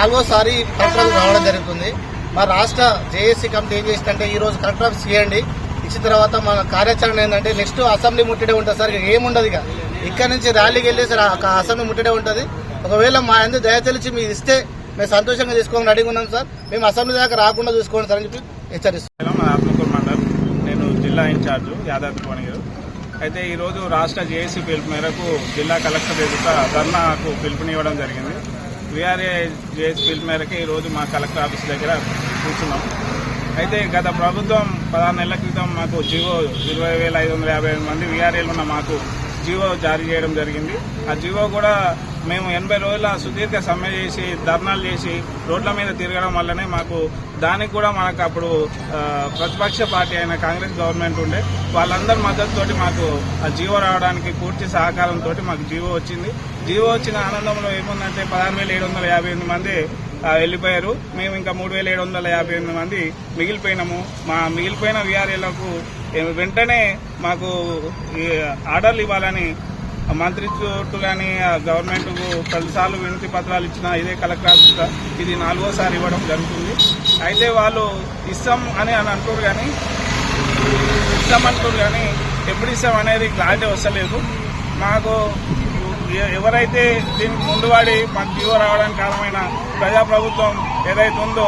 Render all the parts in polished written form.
4వ సారి కలెక్టర్ రావడం జరుగుతుంది. మా రాష్ట్ర జేఏసీ కమిటీ ఏం చేసిందంటే ఈ రోజు కలెక్టర్ ఆఫీస్ చేయండి, ఇచ్చిన తర్వాత మన కార్యాచరణ ఏంటంటే నెక్స్ట్ అసెంబ్లీ ముట్టడే ఉంటుంది సార్. ఏముండదు ఇక ఇక్కడ నుంచి ర్యాలీకి వెళ్ళేసి అసెంబ్లీ ముట్టడే ఉంటుంది. ఒకవేళ మా ఎందుకు దయతలిచి మీరు ఇస్తే మేము సంతోషంగా తీసుకోమని రెడీగా ఉన్నాం సార్. మేము అసెంబ్లీ దాకా రాకుండా చూసుకోండి సార్ అని చెప్పి హెచ్చరిస్తున్నాం. ఆత్మకూరు మండల్, నేను జిల్లా ఇన్ఛార్జ్ యాదాద్రి భువనగిరి. అయితే ఈరోజు రాష్ట్ర జేఏసీ పిలుపు మేరకు జిల్లా కలెక్టర్ ఎదుట ధర్నాకు పిలుపునివ్వడం జరిగింది. వీఆర్ఏ జేఏసీ పిలుపు మేరకు ఈరోజు మా కలెక్టర్ ఆఫీస్ దగ్గర కూర్చున్నాం. అయితే గత ప్రభుత్వం 16 నెలల క్రితం మాకు జీవో 20,555 మంది వీఆర్ఏలు ఉన్న మాకు జీవో జారీ చేయడం జరిగింది. ఆ జీవో కూడా మేము 80 రోజుల సుదీర్ఘ సమ్మె చేసి ధర్నాలు చేసి రోడ్ల మీద తిరగడం వల్లనే మాకు దానికి కూడా మనకు అప్పుడు ప్రతిపక్ష పార్టీ అయిన కాంగ్రెస్ గవర్నమెంట్ ఉండే వాళ్ళందరి మద్దతుతోటి మాకు ఆ జీవో రావడానికి పూర్తి సహకారంతో మాకు జీవో వచ్చింది. జీవో వచ్చిన ఆనందంలో ఏముందంటే 16,758 మంది వెళ్ళిపోయారు. మేము ఇంకా 3,758 మంది మిగిలిపోయినాము. మా మిగిలిపోయిన వీఆర్ఏలకు వెంటనే మాకు ఆర్డర్లు ఇవ్వాలని మంత్రి చుట్టూ కానీ గవర్నమెంట్కు 10 సార్లు వినతి పత్రాలు ఇచ్చిన ఇదే కలెక్టర్ ఆఫీస్ ఇది 4వ సారి ఇవ్వడం జరుగుతుంది. అయితే వాళ్ళు ఇస్తామని అంటారు కానీ ఎప్పుడు ఇస్తాం అనేది క్లారిటీ వస్తలేదు. మాకు ఎవరైతే దీనికి ముందువాడి మాకు జీవో రావడానికి కారణమైన ప్రజాప్రభుత్వం ఏదైతే ఉందో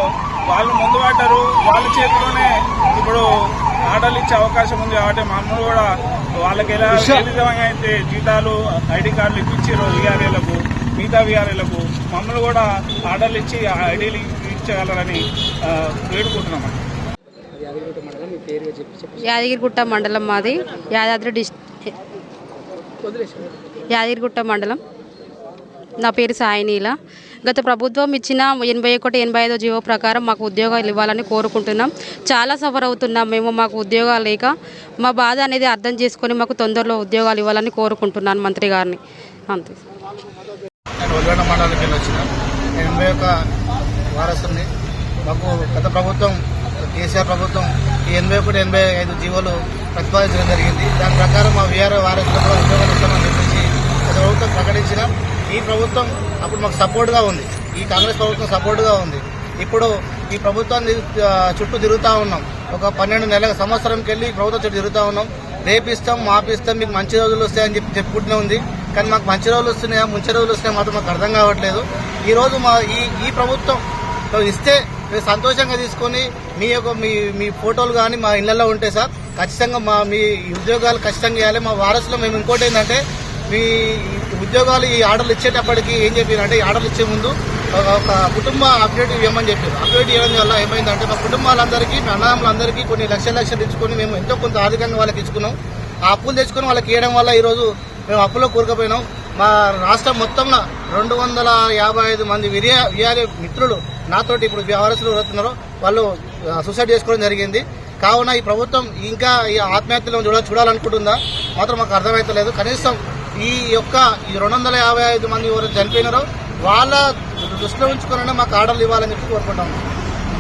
వాళ్ళు ముందు పడ్డారు. వాళ్ళ చేతిలోనే ఇప్పుడు ఆర్డర్లు ఇచ్చే అవకాశం ఉంది. కాబట్టి మమ్మల్ని కూడా వాళ్ళకి ఏ విధంగా అయితే జీతాలు ఐడి కార్డులు ఇప్పించారు వీఆర్ఏలకు, మిగతా వీఆర్ఏలకు మమ్మల్ని కూడా ఆర్డర్లు ఇచ్చి ఐడీలు ఇచ్చగలరని వేడుకుంటున్నాం. యాదగిరిగుట్ట మండలం మాది, యాదగిరిగుట్ట మండలం. నా పేరు సాయినీల. గత ప్రభుత్వం ఇచ్చిన 81, 85 జీవో ప్రకారం మాకు ఉద్యోగాలు ఇవ్వాలని కోరుకుంటున్నాం. చాలా సఫర్ అవుతున్నాం మేము. మాకు ఉద్యోగాలు లేక మా బాధ అనేది అర్థం చేసుకొని మాకు తొందరలో ఉద్యోగాలు ఇవ్వాలని కోరుకుంటున్నాను మంత్రి గారిని. అంతే. నేను ఉద్యోగ మండలికి వెళ్ళి వచ్చిన 81 వారసుని. మాకు గత ప్రభుత్వం కేసీఆర్ ప్రభుత్వం ఈ 81, 85 జీవోలు ప్రతిపాదించడం జరిగింది. దాని ప్రకారం మా వీఆర్ఓ వారసులకు కూడా ఉద్యోగాలు ఇస్తామని చెప్పేసి గత ప్రభుత్వం ప్రకటించిన ఈ ప్రభుత్వం అప్పుడు మాకు సపోర్ట్గా ఉంది. ఈ కాంగ్రెస్ ప్రభుత్వం సపోర్ట్గా ఉంది. ఇప్పుడు ఈ ప్రభుత్వాన్ని చుట్టూ తిరుగుతూ ఉన్నాం. ఒక 12 నెలల సంవత్సరంకి వెళ్ళి ప్రభుత్వం చుట్టూ తిరుగుతూ ఉన్నాం. రేపిస్తాం, మాపిస్తాం, మీకు మంచి రోజులు వస్తాయని చెప్పుకుంటూనే ఉంది. కానీ మాకు మంచి రోజులు వస్తున్నాయా, ముంచి రోజులు వస్తున్నాయా మాత్రం మాకు అర్థం కావట్లేదు. ఈరోజు మా ఈ ప్రభుత్వం ఇస్తే మీరు సంతోషంగా తీసుకొని మీ ఫోటోలు కానీ మా ఇళ్లలో ఉంటే సార్ ఖచ్చితంగా మీ ఉద్యోగాలు ఖచ్చితంగా ఇవ్వాలి. మా వారసులో మేము ఇంకోటి ఏంటంటే మీ ఉద్యోగాలు ఈ ఆర్డర్లు ఇచ్చేటప్పటికి ఏం చెప్పారంటే ఈ ఆర్డర్లు ఇచ్చే ముందు ఒక కుటుంబ అప్డేట్ ఇవ్వమని చెప్పారు. అప్డేట్ ఇవ్వడం వల్ల ఏమైందంటే మా కుటుంబాలందరికీ, మా అన్నదమ్ములందరికీ కొన్ని లక్షలు ఇచ్చుకొని మేము ఎంతో కొంత ఆర్థికంగా వాళ్ళకి ఇచ్చుకున్నాం. ఆ అప్పులు తెచ్చుకొని వాళ్ళకి ఇవ్వడం వల్ల ఈరోజు మేము అప్పులో కూరుకుపోయినాం. మా రాష్ట్రం మొత్తంలో 255 మంది వీఆర్ఏ మిత్రులు నాతోటి ఇప్పుడు వారసులు ఎవరుతున్నారో వాళ్ళు సూసైడ్ చేసుకోవడం జరిగింది. కావున ఈ ప్రభుత్వం ఇంకా ఈ ఆత్మహత్యలను చూడాలనుకుంటుందా మాత్రం మాకు అర్థమైతలేదు. కనీసం ఈ 255 మంది ఎవరు చనిపోయినారో వాళ్ళ దృష్టిలో ఉంచుకునే మాకు ఆర్డర్లు ఇవ్వాలని చెప్పి కోరుకుంటాము.